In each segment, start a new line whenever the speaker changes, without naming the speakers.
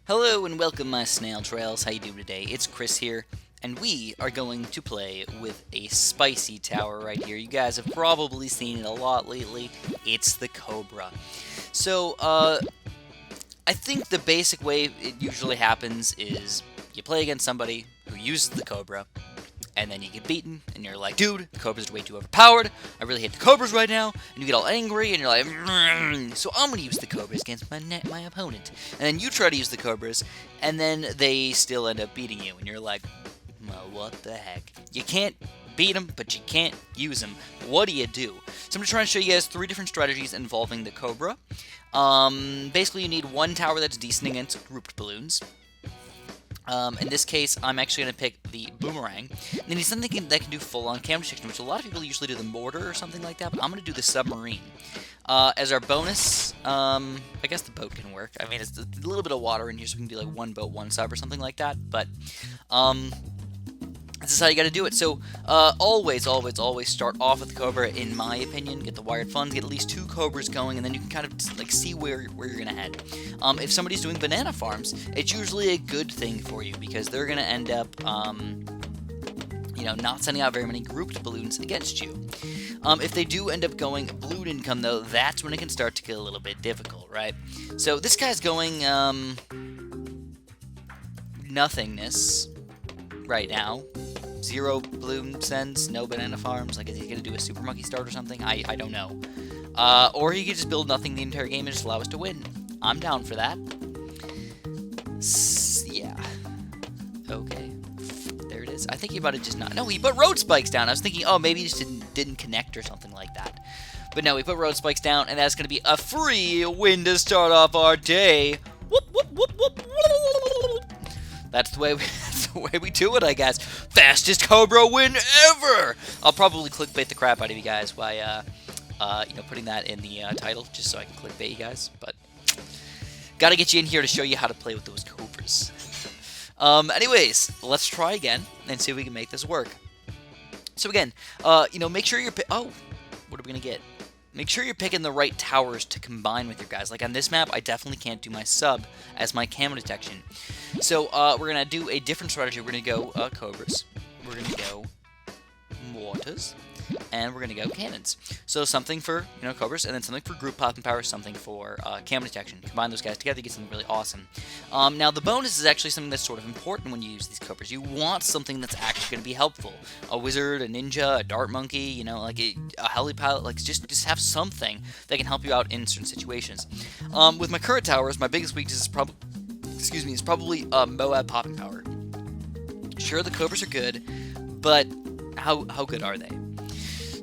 Hello and welcome, my snail trails. How you doing today? It's Chris here, and we are going to play with a spicy tower right here. You guys have probably seen it a lot lately. It's the COBRA. So, I think the basic way it usually happens is you play against somebody who uses the COBRA, and then you get beaten, and you're like, dude, the Cobra's way too overpowered, I really hate the Cobras right now, and you get all angry, and you're like, so I'm going to use the Cobras against my opponent. And then you try to use the Cobras, and then they still end up beating you, and you're like, well, what the heck? You can't beat them, but you can't use them. What do you do? So I'm going to try and show you guys 3 different strategies involving the Cobra. Basically, you need one tower that's decent against grouped balloons. In this case, I'm actually going to pick the boomerang. And then need something that can do full-on camera detection, which a lot of people usually do the mortar or something like that, but I'm going to do the submarine. As our bonus, I guess the boat can work. I mean, it's a little bit of water in here, so we can do like one boat, one sub or something like that, but this is how you got to do it. So, always start off with the Cobra, in my opinion. Get the wired funds, get at least 2 Cobras going, and then you can kind of like see where you're going to head. If somebody's doing banana farms, it's usually a good thing for you, because they're going to end up, not sending out very many grouped balloons against you. If they do end up going balloon income, though, that's when it can start to get a little bit difficult, right? So, this guy's going, nothingness right now. 0 balloon sends, no banana farms. Like, is he going to do a super monkey start or something? I don't know. Or he could just build nothing the entire game and just allow us to win. I'm down for that. Yeah. Okay. There it is. I think he might have just not. No, he put road spikes down. I was thinking, oh, maybe he just didn't connect or something like that. But no, he put road spikes down, and that's going to be a free win to start off our day. Whoop, whoop, whoop, whoop. That's the way we do it, I guess. Fastest Cobra win ever! I'll probably clickbait the crap out of you guys by, putting that in the title, just so I can clickbait you guys. But gotta get you in here to show you how to play with those Cobras. Anyways, let's try again and see if we can make this work. So again, make sure you're... Oh, what are we gonna get? Make sure you're picking the right towers to combine with your guys. Like on this map, I definitely can't do my sub as my camo detection. So we're going to do a different strategy. We're going to go Cobras. We're going to go mortars. And we're going to go cannons. So something for, Cobras, and then something for group popping power, something for camo detection. Combine those guys together, you get something really awesome. Now, the bonus is actually something that's sort of important when you use these Cobras. You want something that's actually going to be helpful. A wizard, a ninja, a dart monkey, a heli pilot. Like, just have something that can help you out in certain situations. With my current towers, my biggest weakness is probably Moab popping power. Sure, the Cobras are good, but how good are they?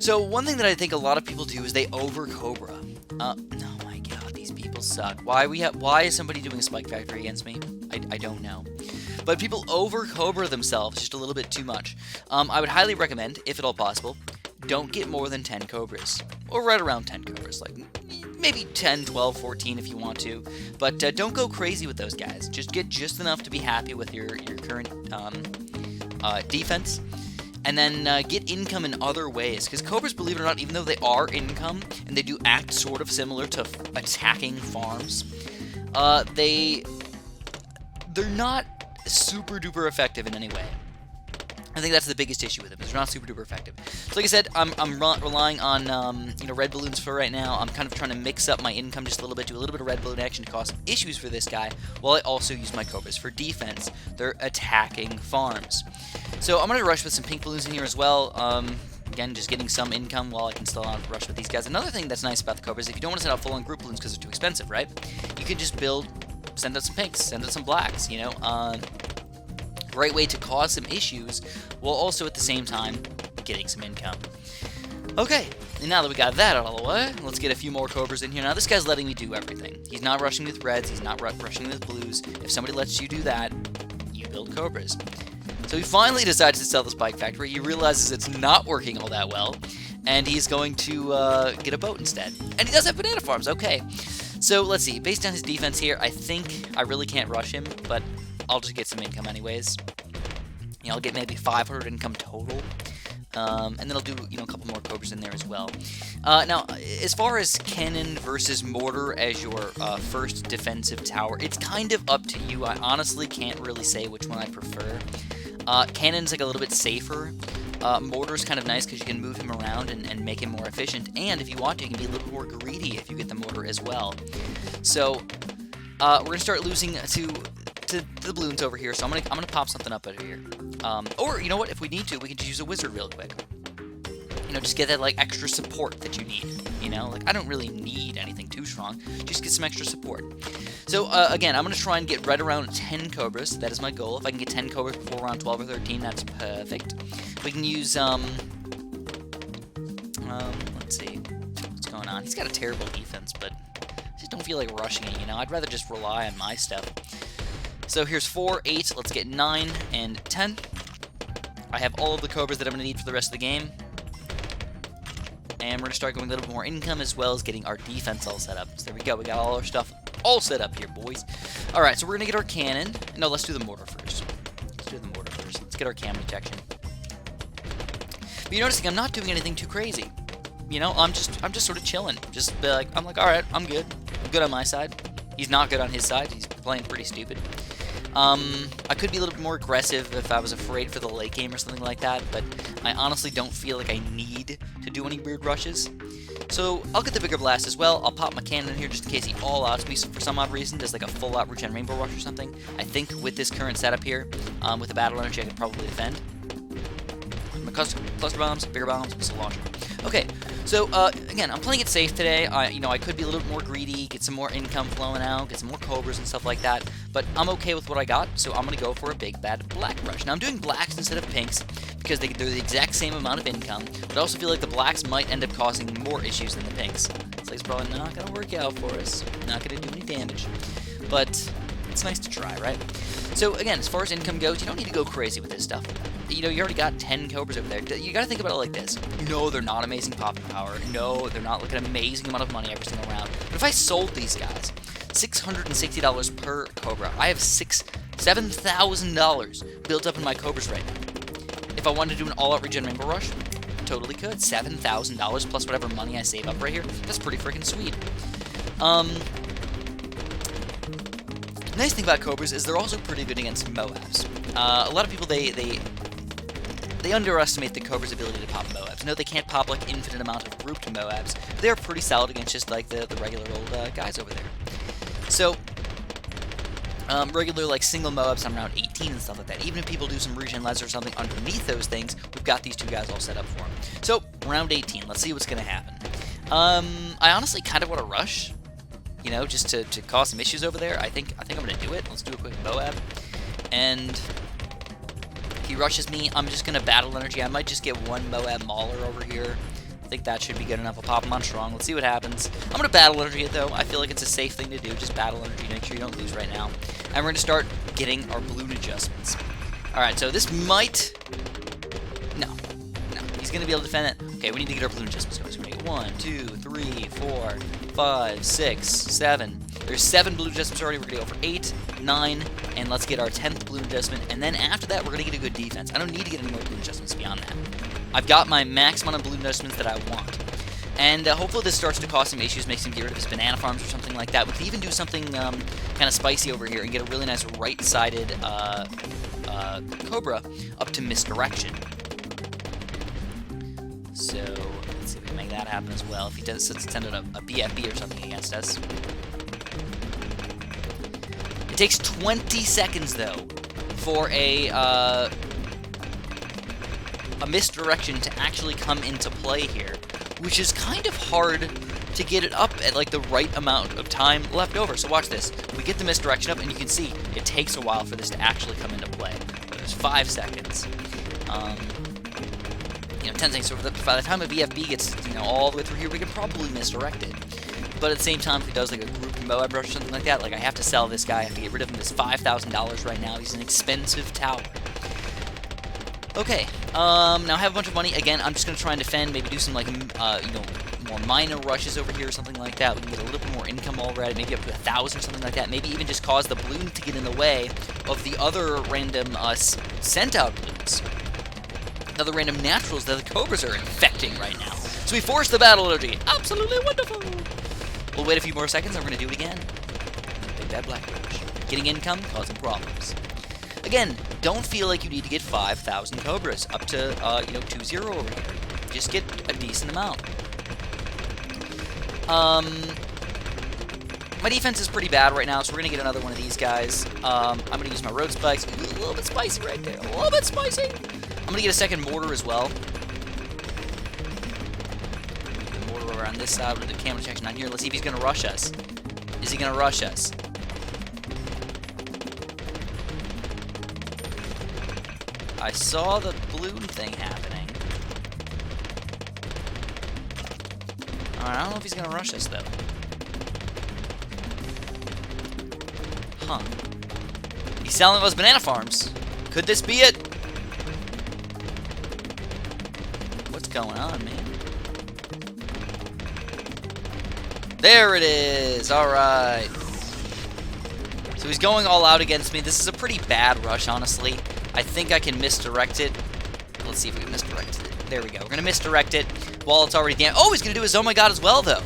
So one thing that I think a lot of people do is they over Cobra. Oh my god, these people suck. Why is somebody doing a spike factory against me? I don't know. But people over Cobra themselves just a little bit too much. I would highly recommend, if at all possible, don't get more than 10 Cobras. Or right around 10 Cobras. Like, maybe 10, 12, 14 if you want to. But don't go crazy with those guys. Just get just enough to be happy with your current defense. And then get income in other ways. Because Cobras, believe it or not, even though they are income, and they do act sort of similar to attacking farms, they're not super duper effective in any way. I think that's the biggest issue with them, is they're not super duper effective. So like I said, I'm relying on red balloons for right now. I'm kind of trying to mix up my income just a little bit, do a little bit of red balloon action to cause some issues for this guy, while I also use my Cobras for defense. They're attacking farms. So I'm going to rush with some pink balloons in here as well. Again, just getting some income while I can still rush with these guys. Another thing that's nice about the Cobras, if you don't want to send out full-on group balloons because they're too expensive, right? You can just send out some pinks, send out some blacks, Great way to cause some issues, while also at the same time getting some income. Okay, and now that we got that out of the way, let's get a few more Cobras in here. Now this guy's letting me do everything. He's not rushing with reds, he's not rushing with blues. If somebody lets you do that, you build Cobras. So he finally decides to sell the Spike Factory. He realizes it's not working all that well, and he's going to get a boat instead. And he does have banana farms, okay. So let's see, based on his defense here, I think I really can't rush him, but I'll just get some income anyways. I'll get maybe 500 income total. And then I'll do, you know, a couple more Cobras in there as well. Now, as far as cannon versus mortar as your first defensive tower, it's kind of up to you. I honestly can't really say which one I prefer. Cannon's like a little bit safer. Mortar's kind of nice because you can move him around and make him more efficient. And if you want to, you can be a little more greedy if you get the mortar as well. So, we're going to start losing to the Bloons over here, so I'm gonna pop something up over here. Or, you know what, if we need to, we can just use a wizard real quick. You know, just get that, like, extra support that you need, you know? Like, I don't really need anything too strong, just get some extra support. So, again, I'm gonna try and get right around 10 Cobras. That is my goal. If I can get 10 Cobras before round 12 or 13, that's perfect. We can use, let's see, what's going on? He's got a terrible defense, but I just don't feel like rushing it, you know? I'd rather just rely on my stuff. So here's 4, 8, let's get 9, and 10. I have all of the Cobras that I'm going to need for the rest of the game. And we're going to start going a little bit more income as well as getting our defense all set up. So there we go, we got all our stuff all set up here, boys. Alright, so we're going to get our cannon. No, let's do the mortar first. Let's get our cam detection. But you're noticing I'm not doing anything too crazy. You know, I'm just sort of chilling. Just be like, I'm like, alright, I'm good. I'm good on my side. He's not good on his side. He's playing pretty stupid. I could be a little bit more aggressive if I was afraid for the late game or something like that, but I honestly don't feel like I need to do any weird rushes. So I'll get the bigger blast as well. I'll pop my cannon in here just in case he all-outs me for some odd reason, does like a full-out regen rainbow rush or something. I think with this current setup here, with the battle energy, I could probably defend. My cluster bombs, bigger bombs, missile launcher. Okay, so again, I'm playing it safe today. You know, I could be a little bit more greedy, get some more income flowing out, get some more Cobras and stuff like that, but I'm okay with what I got, so I'm going to go for a big bad black rush. Now, I'm doing blacks instead of pinks because they're the exact same amount of income, but I also feel like the blacks might end up causing more issues than the pinks. So it's probably not going to work out for us, not going to do any damage, but it's nice to try, right? So again, as far as income goes, you don't need to go crazy with this stuff. You know, you already got 10 Cobras over there. You gotta think about it like this. No, they're not amazing popping power. No, they're not like an amazing amount of money every single round. But if I sold these guys, $660 per Cobra, I have $7,000 built up in my Cobras right now. If I wanted to do an all-out regen rainbow rush, totally could. $7,000 plus whatever money I save up right here. That's pretty freaking sweet. The nice thing about Cobras is they're also pretty good against Moabs. A lot of people, they underestimate the Cobra's ability to pop Moabs. No, they can't pop like infinite amount of grouped Moabs. They're pretty solid against just like the regular old guys over there. So, regular like single Moabs on round 18 and stuff like that. Even if people do some regen les or something underneath those things, we've got these two guys all set up for them. So, round 18, let's see what's going to happen. I honestly kind of want to rush. You know, just to cause some issues over there. I think I'm gonna do it. Let's do a quick Moab. And if he rushes me, I'm just gonna battle energy. I might just get one Moab Mauler over here. I think that should be good enough. I'll pop him on strong. Let's see what happens. I'm gonna battle energy it though. I feel like it's a safe thing to do. Just battle energy. Make sure you don't lose right now. And we're gonna start getting our balloon adjustments. Alright, so this might... No. He's gonna be able to defend it. Okay, we need to get our balloon adjustments going. So we're gonna get 1, 2, 3, 4, 5, 6, 7. There's 7 balloon adjustments already. We're going to go for 8, 9, and let's get our 10th balloon adjustment. And then after that, we're going to get a good defense. I don't need to get any more balloon adjustments beyond that. I've got my max amount of balloon adjustments that I want. And hopefully this starts to cause some issues, makes him get rid of his banana farms or something like that. We can even do something kind of spicy over here and get a really nice right-sided Cobra up to misdirection. So... let's see if we can make that happen as well. If he does send out a BFB or something against us. It takes 20 seconds, though, for a misdirection to actually come into play here, which is kind of hard to get it up at, like, the right amount of time left over. So watch this. We get the misdirection up, and you can see it takes a while for this to actually come into play. There's 5 seconds. You know, 10 seconds. So by the time a BFB gets, you know, all the way through here, we can probably misdirect it. But at the same time, if he does like a group Moab rush or something like that, like I have to sell this guy. I have to get rid of him. It's $5,000 right now. He's an expensive tower. Okay. Now I have a bunch of money. Again, I'm just gonna try and defend. Maybe do some like you know, more minor rushes over here or something like that. We can get a little bit more income already. Maybe up to 1,000 or something like that. Maybe even just cause the balloon to get in the way of the other random sent out balloons. Now the random naturals that the Cobras are infecting right now. So we force the battle energy. Absolutely wonderful. We'll wait a few more seconds, and we're going to do it again. Big Bad Black Rush. Getting income, causing problems. Again, don't feel like you need to get 5,000 Cobras up to, 2-0 over here. Just get a decent amount. My defense is pretty bad right now, so we're going to get another one of these guys. I'm going to use my road spikes. Ooh, a little bit spicy right there. A little bit spicy. I'm going to get a second mortar as well. The mortar over on this side with the camera detection on here. Let's see if he's going to rush us. Is he going to rush us? I saw the balloon thing happening. Alright, I don't know if he's going to rush us, though. Huh. He's selling those banana farms. Could this be it? What's going on, man? There it is! Alright. So he's going all out against me. This is a pretty bad rush, honestly. I think I can misdirect it. Let's see if we can misdirect it. There we go. We're going to misdirect it while it's already damaged. Oh, he's going to do his oh my god as well, though.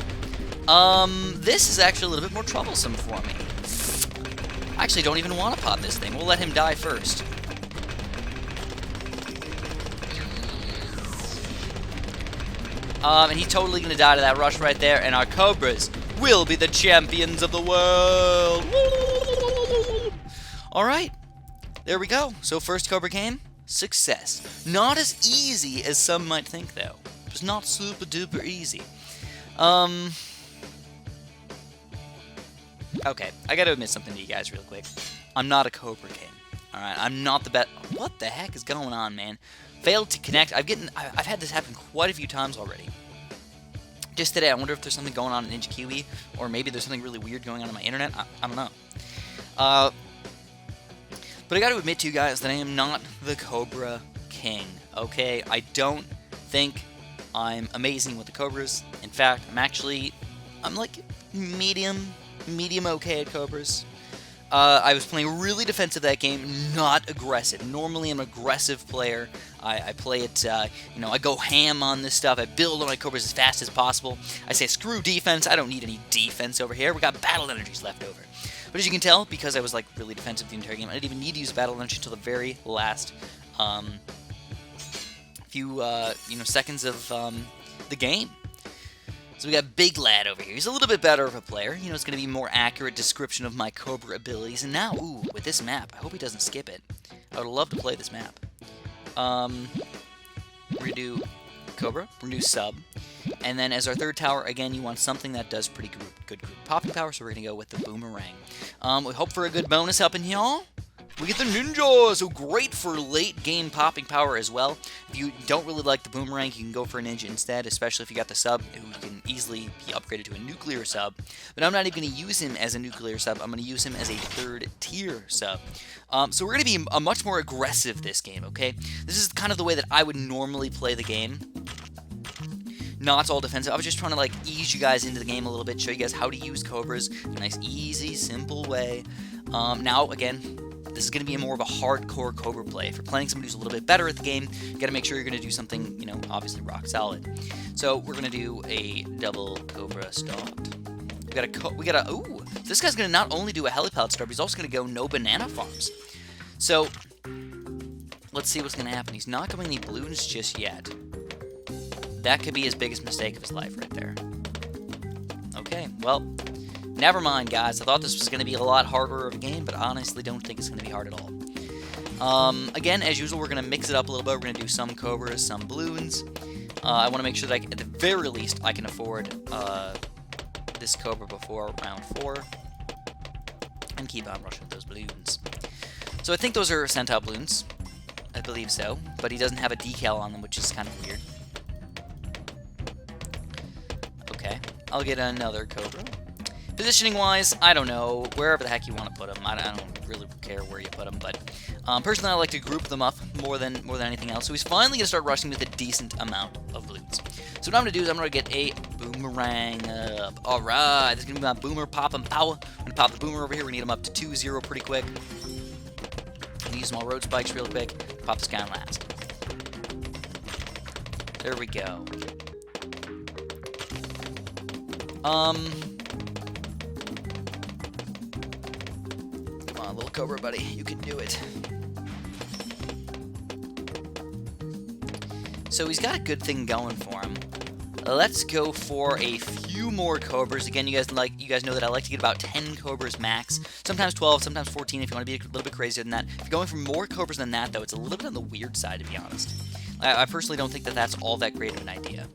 This is actually a little bit more troublesome for me. I actually don't even want to pop this thing. We'll let him die first. And he's totally going to die to that rush right there, and our Cobras will be the champions of the world. Alright, there we go. So first Cobra game, success. Not as easy as some might think, though. It's not super duper easy. Okay, I gotta admit something to you guys real quick. I'm not a Cobra King. Alright, I'm not the best. What the heck is going on, man? Failed to connect. I've had this happen quite a few times already. Just today, I wonder if there's something going on in Ninja Kiwi, or maybe there's something really weird going on my internet. I don't know. But I gotta admit to you guys that I am not the Cobra King, okay? I don't think I'm amazing with the Cobras. In fact, I'm like medium okay at Cobras. I was playing really defensive that game, not aggressive. Normally, I'm an aggressive player. I play it, I go ham on this stuff. I build on my Cobras as fast as possible. I say, screw defense. I don't need any defense over here. We got battle energies left over. But as you can tell, because I was like really defensive the entire game, I didn't even need to use battle energy until the very last few seconds of the game. So we got Big Lad over here. He's a little bit better of a player. It's going to be a more accurate description of my Cobra abilities. And now, ooh, with this map, I hope he doesn't skip it. I would love to play this map. We're going to do Cobra. We're going to do Sub. And then as our third tower, again, you want something that does pretty good group popping power, so we're going to go with the Boomerang. We hope for a good bonus helping y'all. We get the Ninja, so great for late game popping power as well. If you don't really like the Boomerang, you can go for a Ninja instead, especially if you got the Sub, who can easily be upgraded to a Nuclear Sub. But I'm not even going to use him as a Nuclear Sub, I'm going to use him as a third tier Sub. So we're going to be a much more aggressive this game, okay? This is kind of the way that I would normally play the game. Not all defensive. I was just trying to like ease you guys into the game a little bit, show you guys how to use Cobras in a nice, easy, simple way. Now, again, this is going to be more of a hardcore Cobra play. If you're playing somebody who's a little bit better at the game, you got to make sure you're going to do something, obviously rock solid. So we're going to do a double Cobra start. Ooh, this guy's going to not only do a helipad start, but he's also going to go no banana farms. So let's see what's going to happen. He's not going any balloons just yet. That could be his biggest mistake of his life right there. Okay, well, never mind, guys. I thought this was going to be a lot harder of a game, but I honestly don't think it's going to be hard at all. Again, as usual, we're going to mix it up a little bit. We're going to do some Cobras, some Bloons. I want to make sure that, at the very least, I can afford this Cobra before round 4. And keep on rushing with those Bloons. So I think those are Sentai Bloons. I believe so. But he doesn't have a decal on them, which is kind of weird. Okay, I'll get another Cobra. Positioning-wise, I don't know. Wherever the heck you want to put them. I don't really care where you put them, but personally, I like to group them up more than anything else. So he's finally going to start rushing with a decent amount of Bloons. So what I'm going to do is I'm going to get a Boomerang up. Alright, this is going to be my Boomer popping power. I'm going to pop the Boomer over here. We need him up to 2-0 pretty quick. I'm going to use some more road spikes real quick. Pop this guy last. There we go. Come on, little Cobra buddy, you can do it. So he's got a good thing going for him. Let's go for a few more Cobras. Again, you guys know that I like to get about 10 Cobras max. Sometimes 12, sometimes 14 if you want to be a little bit crazier than that. If you're going for more Cobras than that, though, it's a little bit on the weird side, to be honest. I personally don't think that that's all that great of an idea.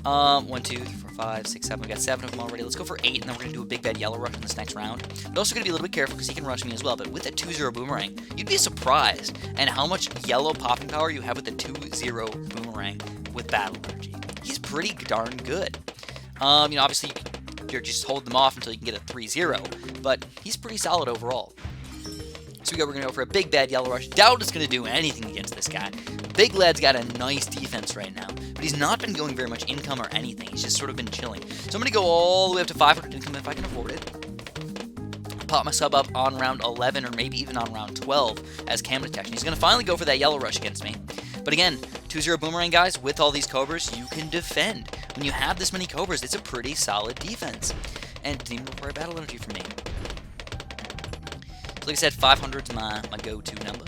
1, 2, 3, 4, 5, 6, 7. We got 7 of them already. Let's go for 8, and then we're going to do a big bad yellow rush in this next round. But also going to be a little bit careful because he can rush me as well. But with that 2-0 boomerang, you'd be surprised at how much yellow popping power you have with the 2-0 boomerang with battle energy. He's pretty darn good. Obviously you're just holding them off until you can get a 3-0, but he's pretty solid overall. So we're going to go for a big bad yellow rush. Doubt it's going to do anything against this guy. Big Lad's got a nice defense right now, but he's not been going very much income or anything. He's just sort of been chilling. So I'm going to go all the way up to 500 income if I can afford it. Pop my sub up on round 11 or maybe even on round 12 as cam detection. He's going to finally go for that yellow rush against me. But again, 2-0 boomerang, guys, with all these Cobras, you can defend. When you have this many Cobras, it's a pretty solid defense. And it didn't even require battle energy from me. So like I said, 500 is my go-to number.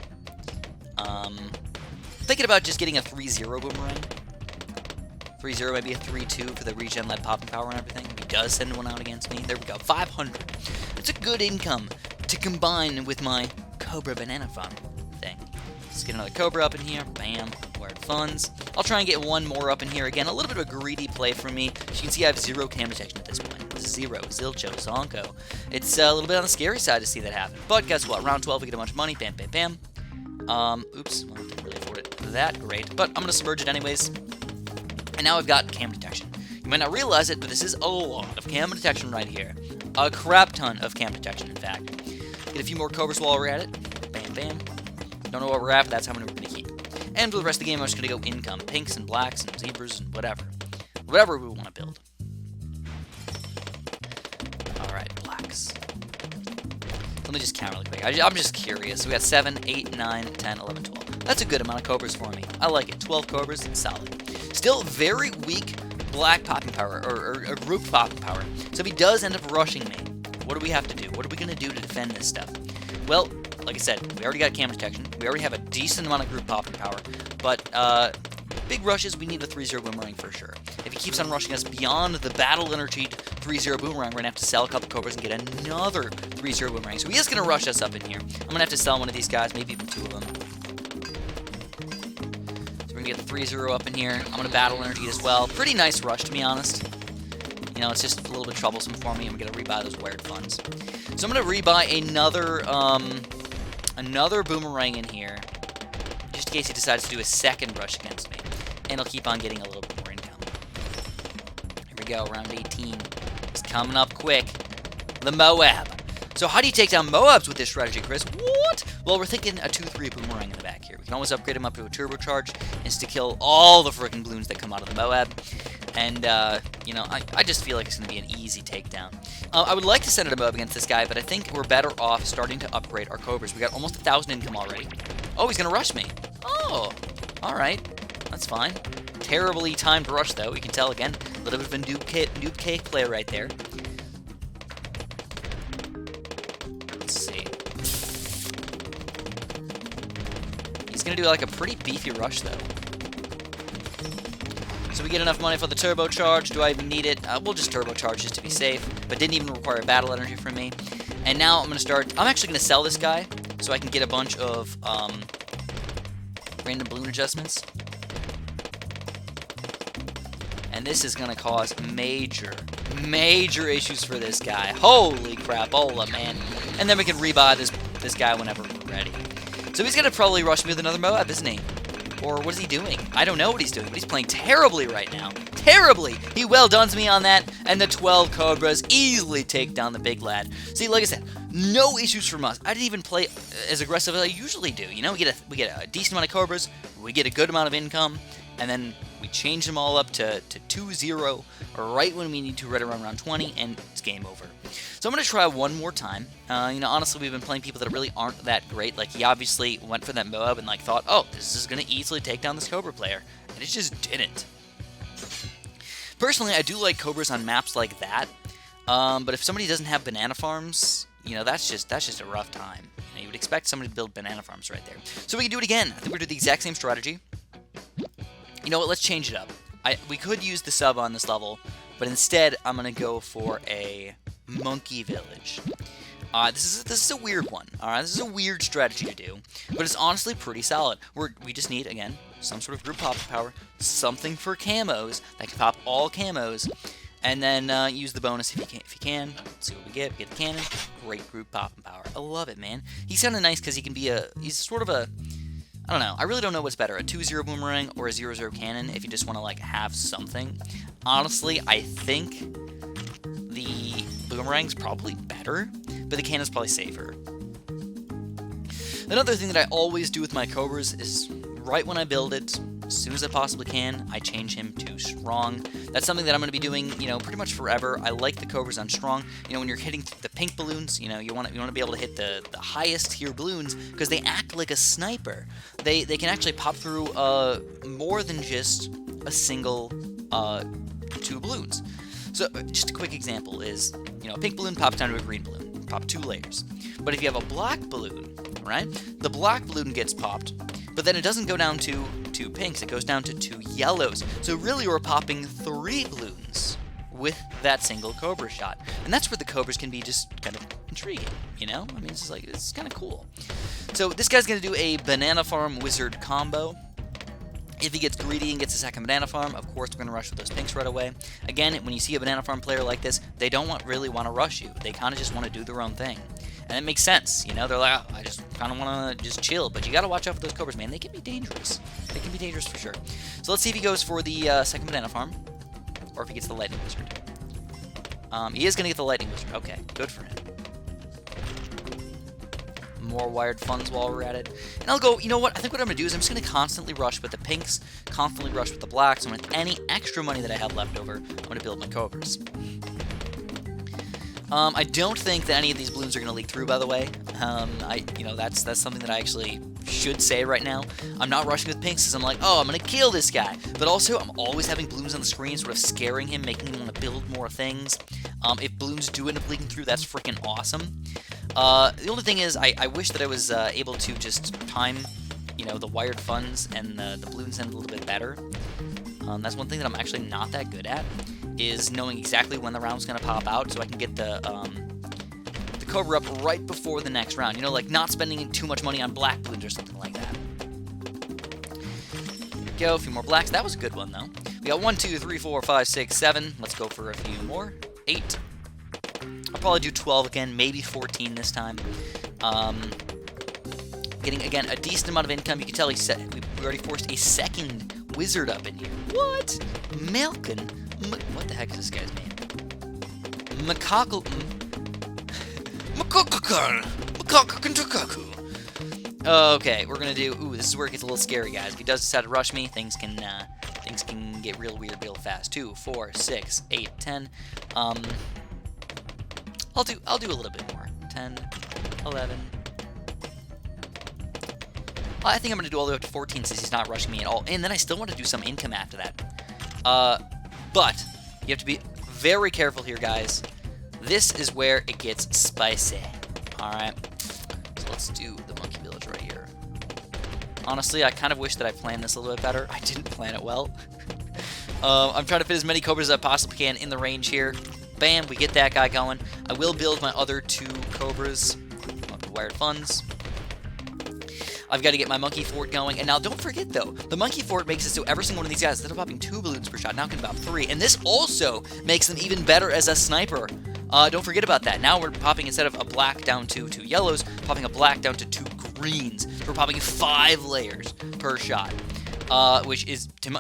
Thinking about just getting a 3-0 boomerang. 3-0, maybe a 3-2 for the regen-led popping power and everything. He does send one out against me. There we go, 500. It's a good income to combine with my Cobra Banana Farm thing. Let's get another Cobra up in here. Bam. Wired funds. I'll try and get one more up in here. Again, a little bit of a greedy play from me. As you can see, I have 0 cam detection at this point. 0. Zilcho. Zonko. It's a little bit on the scary side to see that happen. But guess what? Round 12, we get a bunch of money. Bam, bam, bam. Oops. Well, I didn't really afford it that great. But I'm going to submerge it anyways. And now I've got cam detection. You might not realize it, but this is a lot of cam detection right here. A crap ton of cam detection, in fact. Get a few more Cobras while we're at it. Bam, bam. Don't know what we're at, but that's how many we're going to keep. And for the rest of the game, I'm just going to go income. Pinks and blacks and zebras and whatever. Whatever we want to build. Alright, blacks. Let me just count really quick. I'm just curious. So we got 7, 8, 9, 10, 11, 12. That's a good amount of Cobras for me. I like it. 12 Cobras, solid. Still very weak black popping power, or group popping power. So if he does end up rushing me, what do we have to do? What are we going to do to defend this stuff? Well, like I said, we already got cam detection. We already have a decent amount of group popping power. But big rushes, we need a 3-0 boomerang for sure. If he keeps on rushing us beyond the battle energy 3-0 boomerang, we're going to have to sell a couple Cobras and get another 3-0 boomerang. So he is going to rush us up in here. I'm going to have to sell one of these guys, maybe even 2 of them. So we're going to get the 3-0 up in here. I'm going to battle energy as well. Pretty nice rush, to be honest. You know, it's just a little bit troublesome for me. I'm going to rebuy those wired funds. So I'm going to rebuy another boomerang in here, just in case he decides to do a second rush against me. And I'll keep on getting a little bit more income. Here we go, round 18. It's coming up quick. The Moab. So how do you take down Moabs with this strategy, Chris? What? Well, we're thinking a 2-3 boomerang in the back here. We can always upgrade him up to a turbocharge and to kill all the frickin' Bloons that come out of the Moab. And, you know, I just feel like it's going to be an easy takedown. I would like to send it a Moab against this guy, but I think we're better off starting to upgrade our Cobras. We got almost 1,000 income already. Oh, he's going to rush me. Oh, alright. That's fine. Terribly timed rush, though. You can tell, again, a little bit of a noob cake play right there. Let's see. He's going to do, like, a pretty beefy rush, though. So we get enough money for the turbocharge. Do I even need it? We'll just turbocharge just to be safe, but didn't even require battle energy from me. And now I'm going to start... I'm actually going to sell this guy so I can get a bunch of random balloon adjustments. And this is going to cause major issues for this guy. Holy crapola, man. And then we can rebuy this guy whenever we're ready. So he's going to probably rush me with another Moab, isn't he? Or what is he doing? I don't know what he's doing, but he's playing terribly right now. Terribly! He well dones me on that, and the 12 Cobras easily take down the big lad. See, like I said, no issues from us. I didn't even play as aggressive as I usually do. You know, we get a decent amount of Cobras, we get a good amount of income, and then we change them all up to 2-0 right when we need to, right around round 20, and it's game over. So I'm going to try one more time. You know, honestly, we've been playing people that really aren't that great. Like, he obviously went for that Moab and, like, thought, oh, this is going to easily take down this Cobra player. and it just didn't. Personally, I do like Cobras on maps like that, but if somebody doesn't have banana farms, you know, that's just a rough time. You know, you would expect somebody to build banana farms right there. So we can do it again. I think we're doing the exact same strategy. You know what? Let's change it up. We could use the sub on this level, but instead I'm gonna go for a monkey village. This is a weird one. All right, this is a weird strategy to do, but it's honestly pretty solid. We just need, again, some sort of group pop power, something for camos that can pop all camos, and then use the bonus if you can. Let's see what we get. We get the cannon. Great group popping power. I love it, man. He's kind of nice because he can be he's sort of a, I don't know. I really don't know what's better, a 2-0 boomerang or a 0-0 cannon if you just want to, like, have something. Honestly, I think the boomerang's probably better, but the cannon's probably safer. Another thing that I always do with my Cobras is right when I build it, as soon as I possibly can, I change him to strong. That's something that I'm going to be doing, you know, pretty much forever. I like the Cobras on strong. You know, when you're hitting the pink balloons, you know, you want to be able to hit the highest tier balloons because they act like a sniper. They can actually pop through more than just a single 2 balloons. So just a quick example is, you know, a pink balloon pops down to a green balloon, pop 2 layers. But if you have a black balloon, right, the black balloon gets popped, but then it doesn't go down to 2 pinks, it goes down to 2 yellows. So really we're popping 3 balloons with that single Cobra shot. And that's where the Cobras can be just kind of intriguing, you know? I mean, it's kind of cool. So this guy's going to do a banana farm wizard combo. If he gets greedy and gets a second banana farm, of course we're going to rush with those pinks right away. Again, when you see a banana farm player like this, they don't really want to rush you. They kind of just want to do their own thing. And it makes sense, you know? They're like, oh, I just kind of want to just chill. But you got to watch out for those Cobras, man. They can be dangerous. They can be dangerous for sure. So let's see if he goes for the second banana farm, or if he gets the lightning wizard. He is going to get the lightning wizard. Okay, good for him. More wired funds while we're at it. And I'll go, you know what, I think what I'm going to do is I'm just going to constantly rush with the pinks, constantly rush with the blacks, and with any extra money that I have left over, I'm going to build my Cobras. I don't think that any of these balloons are going to leak through, by the way. You know, that's something that I actually should say right now. I'm not rushing with pinks because I'm like, oh, I'm going to kill this guy. But also, I'm always having balloons on the screen, sort of scaring him, making him want to build more things. If balloons do end up leaking through, that's freaking awesome. The only thing is, I wish that I was able to just time, you know, the wired funds and the balloons end a little bit better. That's one thing that I'm actually not that good at, is knowing exactly when the round's going to pop out so I can get the Cobra up right before the next round. You know, like not spending too much money on black balloons or something like that. Here we go, a few more blacks. That was a good one, though. We got 1, 2, 3, 4, 5, 6, 7. Let's go for a few more. 8. I'll probably do 12 again, maybe 14 this time. Getting, again, a decent amount of income. You can tell we already forced a second wizard up in here. What? Malkin? What the heck is this guy's name? Okay, we're gonna do. Ooh, this is where it gets a little scary, guys. If he does decide to rush me, things can get real weird real fast. 2, 4, 6, 8, 10. I'll do a little bit more. 10, 11. I think I'm gonna do all the way up to 14 since he's not rushing me at all. And then I still want to do some income after that. But you have to be very careful here, guys. This is where it gets spicy. Alright. So let's do the monkey village right here. Honestly, I kind of wish that I planned this a little bit better. I didn't plan it well. I'm trying to fit as many Cobras as I possibly can in the range here. Bam, we get that guy going. I will build my other 2 Cobras. Wired funds. I've got to get my monkey fort going. And now, don't forget, though, the monkey fort makes it so every single one of these guys, instead of popping 2 balloons per shot, now can pop 3. And this also makes them even better as a sniper. Don't forget about that. Now we're popping, instead of a black down to 2 yellows, popping a black down to 2 greens. We're popping 5 layers per shot, which is, in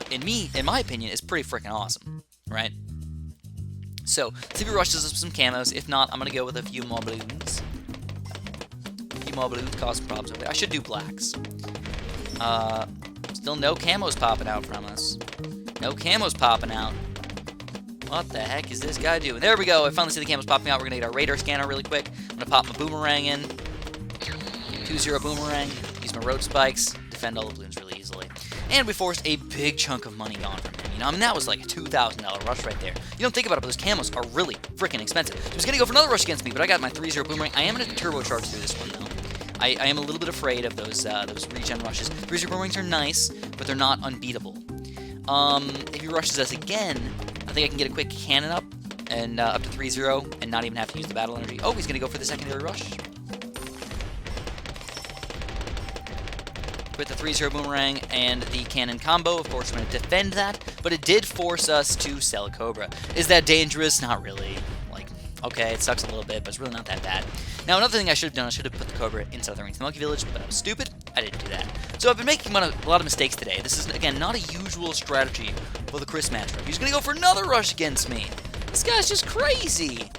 my opinion, is pretty freaking awesome, right? So, let's see if he rushes us with some camos. If not, I'm going to go with a few more balloons. More balloons cause problems over there. I should do blacks. Still no camos popping out from us. No camos popping out. What the heck is this guy doing? There we go. I finally see the camos popping out. We're going to get our radar scanner really quick. I'm going to pop my boomerang in. 2-0 boomerang. Use my road spikes. Defend all the balloons really easily. And we forced a big chunk of money gone from him. You know, I mean, that was like a $2,000 rush right there. You don't think about it, but those camos are really freaking expensive. He was going to go for another rush against me, but I got my 3-0 boomerang. I am going to turbocharge through this one, though. I am a little bit afraid of those regen rushes. 3-0 boomerangs are nice, but they're not unbeatable. If he rushes us again, I think I can get a quick cannon up and up to 3-0 and not even have to use the battle energy. Oh, he's going to go for the secondary rush. With the 3-0 boomerang and the cannon combo, of course, we're going to defend that, but it did force us to sell Cobra. Is that dangerous? Not really. Like, okay, it sucks a little bit, but it's really not that bad. Now, another thing I should have done, I should have put the Cobra inside the ring to the Monkey Village, but I was stupid. I didn't do that. So I've been making a lot of mistakes today. This is, again, not a usual strategy for the Chris matchup. He's going to go for another rush against me. This guy's just crazy.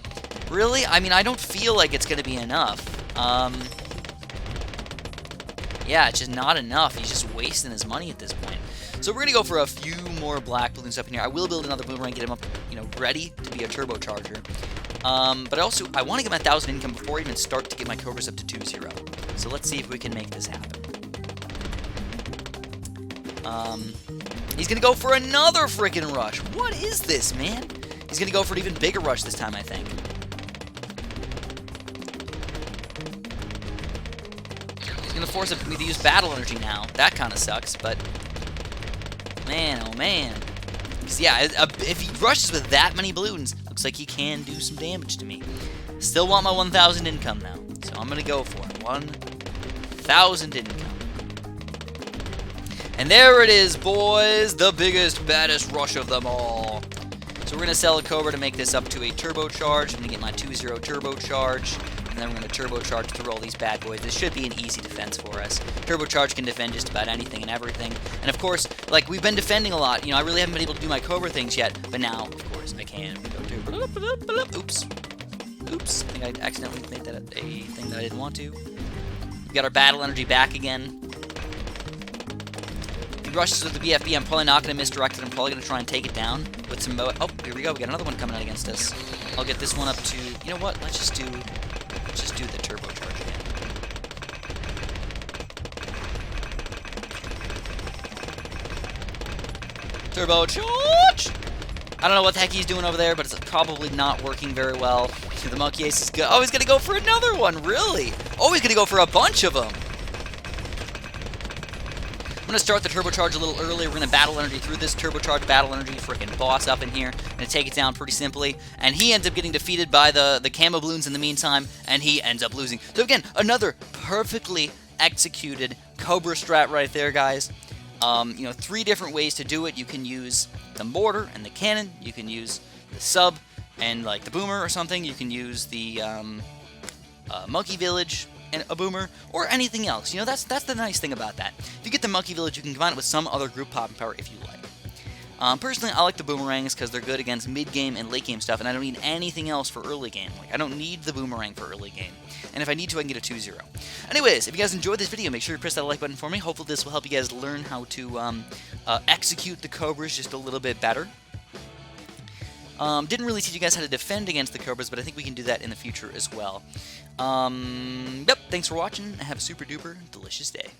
Really? I mean, I don't feel like it's going to be enough. Yeah, it's just not enough. He's just wasting his money at this point. So we're going to go for a few more black balloons up in here. I will build another boomerang, get him up, you know, ready to be a turbocharger. But also, I want to get my 1,000 income before I even start to get my Cobras up to 2-0. So let's see if we can make this happen. He's going to go for another freaking rush. What is this, man? He's going to go for an even bigger rush this time, I think. He's going to force me to use battle energy now. That kind of sucks, but... Man, oh man. Because, yeah, if he rushes with that many balloons, looks like he can do some damage to me. Still want my 1,000 income now, so I'm going to go for it. 1,000 income. And there it is, boys, the biggest, baddest rush of them all. So we're going to sell a Cobra to make this up to a turbocharge. I'm going to get my 2-0 turbocharge, and then we're going to turbocharge through all these bad boys. This should be an easy defense for us. Turbocharge can defend just about anything and everything. And of course, like, we've been defending a lot. You know, I really haven't been able to do my Cobra things yet, but now, of course, I can. Oops. Oops. I think I accidentally made that a thing that I didn't want to. We got our battle energy back again. Rushes with the BFB, I'm probably not going to misdirect it. I'm probably going to try and take it down with some... Oh, here we go. We got another one coming out against us. I'll get this one up to... You know what? Let's just do the turbocharge again. Turbocharge! I don't know what the heck he's doing over there, but it's probably not working very well. The Monkey Ace is good. Oh, he's going to go for another one. Really? Oh, he's going to go for a bunch of them. I'm going to start the turbocharge a little early. We're going to battle energy through this turbocharge battle energy freaking boss up in here. Going to take it down pretty simply. And he ends up getting defeated by the camo balloons in the meantime, and he ends up losing. So again, another perfectly executed Cobra strat right there, guys. You know, 3 different ways to do it. You can use the mortar and the cannon. You can use the sub and like the boomer or something. You can use the Monkey Village and a boomer, or anything else. You know, that's the nice thing about that. If you get the Monkey Village, you can combine it with some other group popping power if you like. Personally, I like the boomerangs because they're good against mid-game and late-game stuff, and I don't need anything else for early game. Like, I don't need the boomerang for early game. And if I need to, I can get a 2-0. Anyways, if you guys enjoyed this video, make sure you press that like button for me. Hopefully this will help you guys learn how to execute the Cobras just a little bit better. Didn't really teach you guys how to defend against the Cobras, but I think we can do that in the future as well. Yep, thanks for watching. Have a super duper delicious day.